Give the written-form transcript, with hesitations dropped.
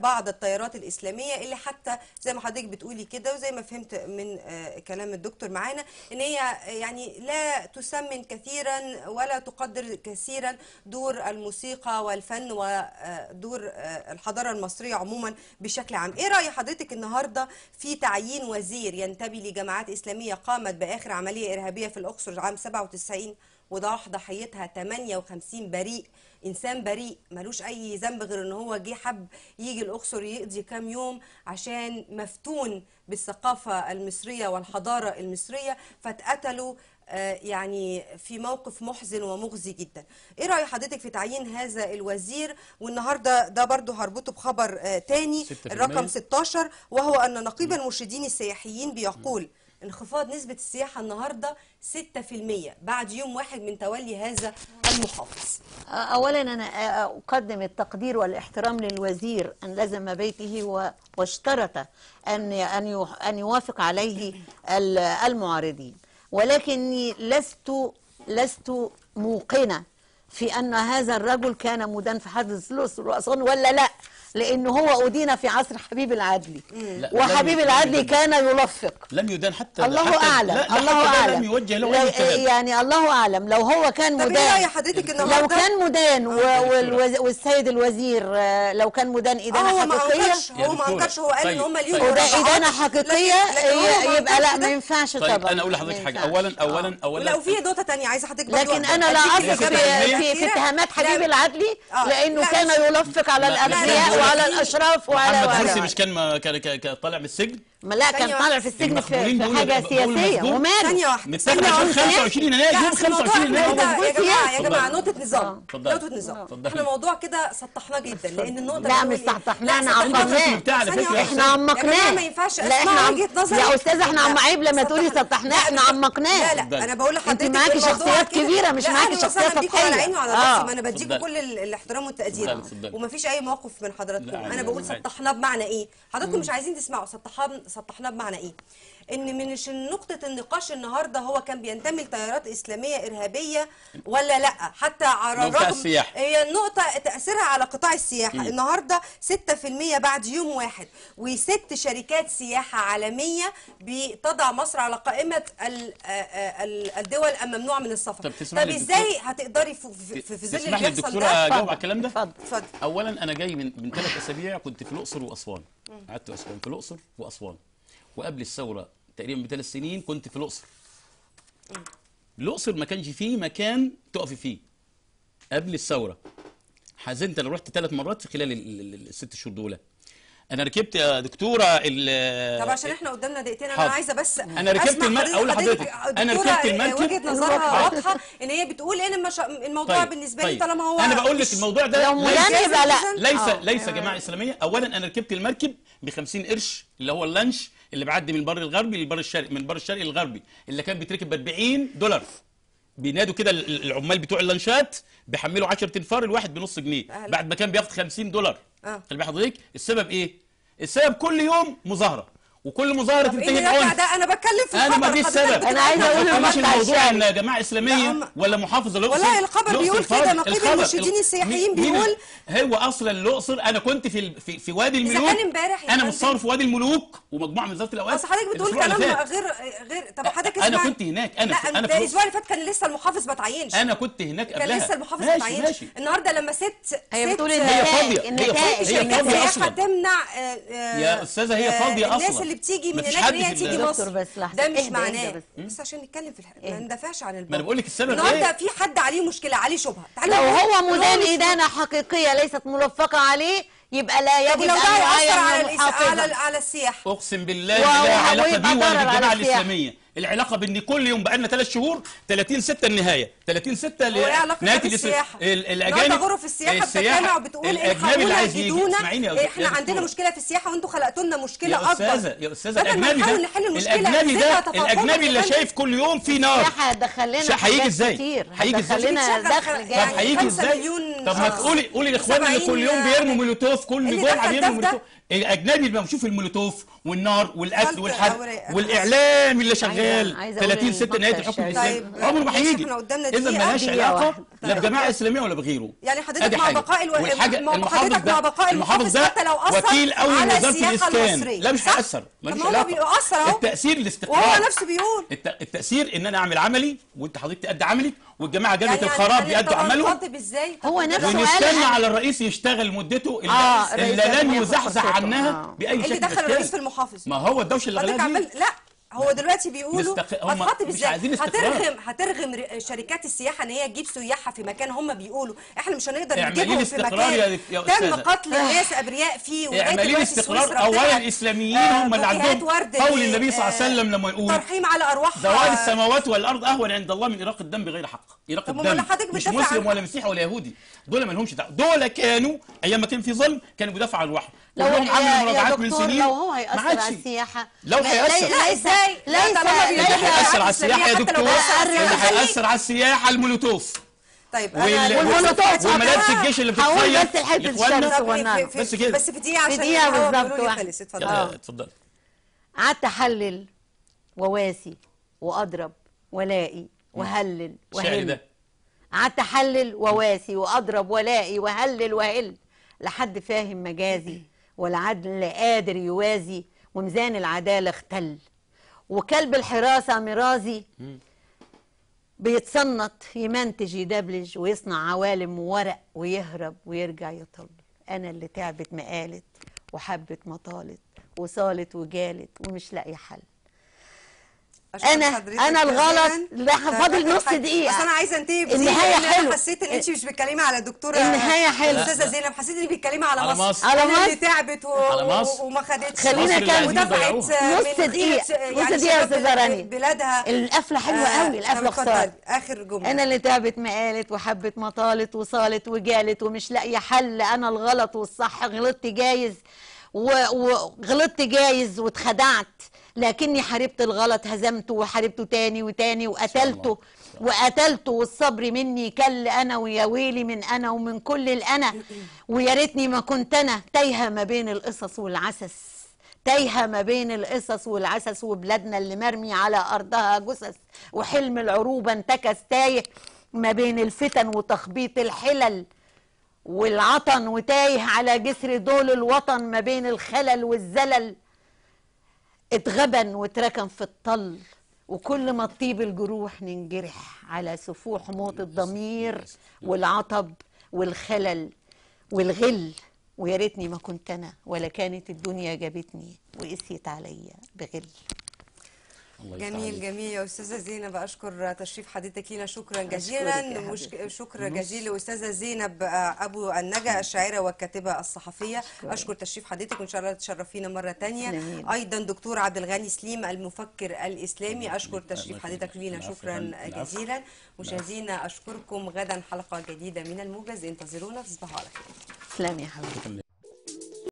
بعض التيارات الإسلامية اللي حتى زي ما حضرتك بتقولي كده وزي ما فهمت من كلام الدكتور معانا ان هي يعني لا تسمن كثيرا ولا تقدر كثيرا دور الموسيقى والفن ودور الحضارة المصرية عموما بشكل عام. ايه رأي حضرتك النهارده في تعيين وزير ينتمي لجماعات إسلامية قامت بآخر عملية إرهابية في الأقصر عام 97 وضاح ضحيتها 58 بريء، انسان بريء ملوش اي ذنب غير ان هو جه حب يجي الاقصر يقضي كام يوم عشان مفتون بالثقافه المصريه والحضاره المصريه فاتقتلوا يعني في موقف محزن ومخزي جدا. ايه راي حضرتك في تعيين هذا الوزير؟ والنهارده ده برضو هربطه بخبر تاني الرقم 16 وهو ان نقيب المرشدين السياحيين بيقول انخفاض نسبة السياحة النهاردة 6% بعد يوم واحد من تولي هذا المحافظ. أولا أنا أقدم التقدير والاحترام للوزير أن لزم بيته واشترط أن يوافق عليه المعارضين، ولكني لست موقنة في أن هذا الرجل كان مدان في حادث الأقصر وأسوان ولا لا، لأنه هو أدين في عصر حبيب العدلي وحبيب العدلي كان يلفق. لم يدان حتى الله أعلم. الله أعلم لم يوجه له أي كلام. يعني الله أعلم لو هو كان مدان. طب إيه رأي حضرتك النهارده؟ لو كان مدان والسيد الوزير لو كان مدان إدانة حقيقية هو ما أنكرش هو قال إن هم ليهم إدانة حقيقية يبقى لا ما ينفعش طبعا. طيب أنا أقول لحضرتك حاجة. أولا لو في نقطة ثانية عايزة حضرتك لكن أنا لا أثق في اتهامات حبيب العدلي لأنه كان يلفق على الأغنياء وعلى الاشراف وعلى محمد مرسي مش كان طالع من السجن؟ لا كان طالع في السجن في حاجه سياسيه وماله. ثانيه واحده متاخد 25 يناير يوم 25 يناير. يا جماعه نقطه نظام احنا الموضوع كده سطحناه جدا لان النقطه لا مش سطحناه احنا عمقناه. احنا عمقناه. ما ينفعش لا احنا يا استاذه احنا عيب لما تقولي سطحناه احنا عمقناه. لا انا بقول لحضرتك انت معاكي شخصيات كبيره مش معاكي شخصيات سطحيه. على عيني وعلى راسي ما انا بديكوا كل الاحترام والتقدير ومفيش اي موقف من حضراتكم. انا بقول سطحناه بمعنى ايه؟ حضراتكم مش عايزين تسمعوا سطحناه بمعنى ايه؟ ان من نقطه النقاش النهارده هو كان بينتمي لتيارات اسلاميه ارهابيه ولا لا، حتى على الرغم هي النقطه تاثيرها على قطاع السياحه. النهارده 6% بعد يوم واحد و6 شركات سياحه عالميه بتضع مصر على قائمه الدول الممنوعه من السفر. طب ازاي هتقدري في ظل اللي بيحصل ده؟ الدكتوره اجاوب على الكلام ده؟ اتفضل. اولا انا جاي من 3 اسابيع كنت في الاقصر واسوان. قعدت اسبوعين في الاقصر واسوان، وقبل الثوره تقريبا ب3 سنين كنت في الاقصر. الاقصر ما كانش فيه مكان تقفي فيه قبل الثوره. حزنت انا رحت 3 مرات في خلال ال6 شهور دول. انا ركبت يا دكتوره طب عشان احنا قدامنا دقيقتين انا عايزه بس انا ركبت اقول لحضرتك انا ركبت المركب. وجهه نظرها واضحه ان هي بتقول ان الموضوع بالنسبه لي طالما هو انا بقول لك الموضوع ده لو مدان يبقى لا ليس جماعه اسلاميه. اولا انا ركبت المركب ب50 قرش اللي هو اللانش اللي بعدي من البر الغربي للبر الشرقي، من البر الشرقي للغربي، اللي كان بيتركب ب$40. بينادوا كده العمال بتوع اللانشات بيحملوا 10 تنفار الواحد ب0.5 جنيه بعد ما كان بياخد $50. خلي بالك حضرتك السبب ايه؟ السبب كل يوم مظاهره وكل مظاهره تنتهي بعنف. ده انا بتكلم في الخبر. انا ما فيش سبب. انا عايزه اقول مش الموضوع ان جماعه اسلاميه ولا محافظ الاقصر. والله الخبر بيقول كده نقيب المرشدين السياحيين بيقول هو اصلا الاقصر. انا كنت في وادي الملوك. اذا كان امبارح انا متصور في وادي الملوك ومجموعه من وزاره الاوقاف. بس حضرتك بتقول كلام غير طب حضرتك انا كنت هناك. انا الاسبوع اللي فات كان لسه المحافظ ما تعينش. انا كنت هناك قبلها. كان لسه المحافظ ما تعينش. النهارده لما هي بتقول هي فاضيه. هي فاضيه اصلا. هتمنع يا استاذه هي فاضيه اصلا. الناس اللي بتيجي من هناك هي تيجي مصر. ده مش معناه بس عشان نتكلم في ما ندافعش عن ما انا بقول لك السبب ايه. النهارده في حد عليه مشكله عليه شبهه. لو هو مدان ادانه حقيقيه ليست ملفقه عليه يبقى لا يجب ان يعين على السياحه. اقسم بالله لها علاقه بيه ولا بالجماعه الاسلاميه. العلاقه بان كل يوم بقى لنا 3 شهور 30/6 النهايه 30/6 نهايه السياحه. الاجانب غرف السياحه بتجتمع وبتقول الاجنبي اللي عايز يجي. احنا عندنا مشكله في السياحه وانتوا خلقتوا لنا مشكله اكبر. يا استاذه الاجنبي اللي شايف كل يوم في نار. السياحه هتدخل لنا هيجي ازاي؟ هيجي ازاي؟ دخل. طب هيجي ازاي؟ طب ما قولي لاخواننا اللي كل يوم بيرموا مولوتوف المولوتوف كل اللي جمعه دخل بيرمي ده في مولوتوف. الاجنبي بيبقى بيشوف المولوتوف والنار والاكل خلط والحرق أوراق. والاعلام اللي شغال عايزة أقول 30 6 نهايه المقطع الحكم الشرعي. الاسلامي طيب، عمره ما ماشي، هيجي. احنا قدامنا اذا دقيقة. مالهاش دقيقة علاقه واحدة. لا بجماعه اسلاميه ولا بغيره. يعني حضرتك أدي مع حاجة. بقاء والحاجة حضرتك ده مع بقاء المحافظ ده حتى لو أثر وكيل اول على وزاره السياحة الاسكان. المصرية، لا مش صح؟ هيأثر، طب ماليش ما هو علاقه. بيأثر أهو. التأثير وهو الاستقرار. نفسه بيقول التأثير ان انا اعمل عملي وانت حضرتك تأدي عملك والجماعه جبهه يعني الخراب يعني يأدوا عملهم نخاطب ازاي؟ طب هو نفسه ونستنى قال على الرئيس يشتغل مدته الرئيس اللي لازم لن ياخد يزحزح فرصته. عنها باي اللي شكل دخل من الرئيس في الاشكال. المحافظ. ما هو الدوشه اللي حضرتك غلاها دي. لا هو دلوقتي بيقولوا هم هتخاطب مش ازاي؟ عايزين استقرار. هترغم شركات السياحه ان هي تجيب سياحها في مكان هم بيقولوا احنا مش هنقدر اعملي لي نجيبهم في استقرار مكان يا تم أستاذة. قتل ناس ابرياء فيه ولغايه اعملي لي دلوقتي استقرار. سويسرا اولا بتبعت الاسلاميين هم اللي بوكيهات عندهم ورد قول النبي صلى الله عليه وسلم لما يقول ترحيم على ارواحها زوال السماوات والارض اهون عند الله من اراق الدم بغير حق. اراق طب الدم امال حضرتك مش بتدافع مسلم عن- ولا مسيحي ولا يهودي. دول ما لهمش دعوه. دول كانوا ايام ما كان في ظلم كانوا بيدافعوا عن الوحي. لو كلهم عملوا يا مراجعات من دكتور سنين. لو هو ما هيأثر عادش. على السياحة لو هيأثر. لا ازاي؟ ليس طالما اللي بيدافع عن هيأثر على الإسلامية السياحه يا حتى لو دكتور بيأثر على اللي السياحة. هيأثر على السياحه المولوتوف طيب والمولوتوف وملابس الجيش اللي هقول بتتصيد بس الحتة لإخواننا. الشرط صغننة. بس كده. بس في دقيقه عشان في دقيقة الهوا بالظبط بيقولوا لي واحد. خلص اتفضل. اتفضل. قعدت احلل وواسي واضرب ولائي وهلل الشعر وهل. ده قعدت احلل وواسي واضرب ولائي وهلل وهل لحد فاهم مجازي والعدل قادر يوازي وميزان العدالة اختل وكلب الحراسة مرازي بيتصنط يمنتج يدبلج ويصنع عوالم وورق ويهرب ويرجع يطل. انا اللي تعبت مقالت وحبت مطالت وصالت وجالت ومش لاقي حل. انا الغلط. لا فاضل نص دقيقه بس انا عايزه انتهي بزي النهايه لأن حلوه. انا حسيت ان انت مش بتتكلمي على الدكتوره النهايه حلوه. الاستاذه زينب، حسيت ان بتتكلمي على على مصر. مصر. على أنا اللي مصر. تعبت على مصر. وما خدتش خلينا مصر اللي عايزين نكمل. يضيعوها. ودفعت نص دقيقة. نص دقيقة يا أستاذة رانيا. بلادها. القفله حلوه قوي. القفله طب خساره. اتفضلي، اخر جمله. انا اللي تعبت مقالت وحبت مطالت وصالت وجالت ومش لاقيه حل. انا الغلط والصح. غلطت جايز وغلطت جايز واتخدعت لكني حاربت الغلط هزمته وحاربته تاني وتاني وقتلته والصبر مني كل. انا ويا ويلي من انا ومن كل الانا ويا ريتني ما كنت انا تايهه ما بين القصص والعسس. تايهه ما بين القصص والعسس وبلادنا اللي مرمي على ارضها جثث وحلم العروبه انتكس تايه ما بين الفتن وتخبيط الحلل والعطن وتايه على جسر دول الوطن ما بين الخلل والزلل. اتغبن واتركن في الطل وكل ما تطيب الجروح ننجرح على سفوح موت الضمير والعطب والخلل والغل. ويا ريتني ما كنت انا ولا كانت الدنيا جابتني وقسيت عليا بغل. جميل جميل يا استاذه زينب، اشكر تشريف حضرتك لينا شكرا جزيلا. شكر جزيل لاستاذه زينب ابو النجا الشاعره والكاتبه الصحفيه. اشكر تشريف حضرتك وان شاء الله تشرفينا مره ثانيه. ايضا دكتور عبد الغني سليم المفكر الاسلامي، اشكر تشريف حضرتك لينا شكرا جزيلا. مشاهدينا اشكركم. غدا حلقه جديده من الموجز، انتظرونا. تصبحوا على خير. تسلمي يا حبيبتي.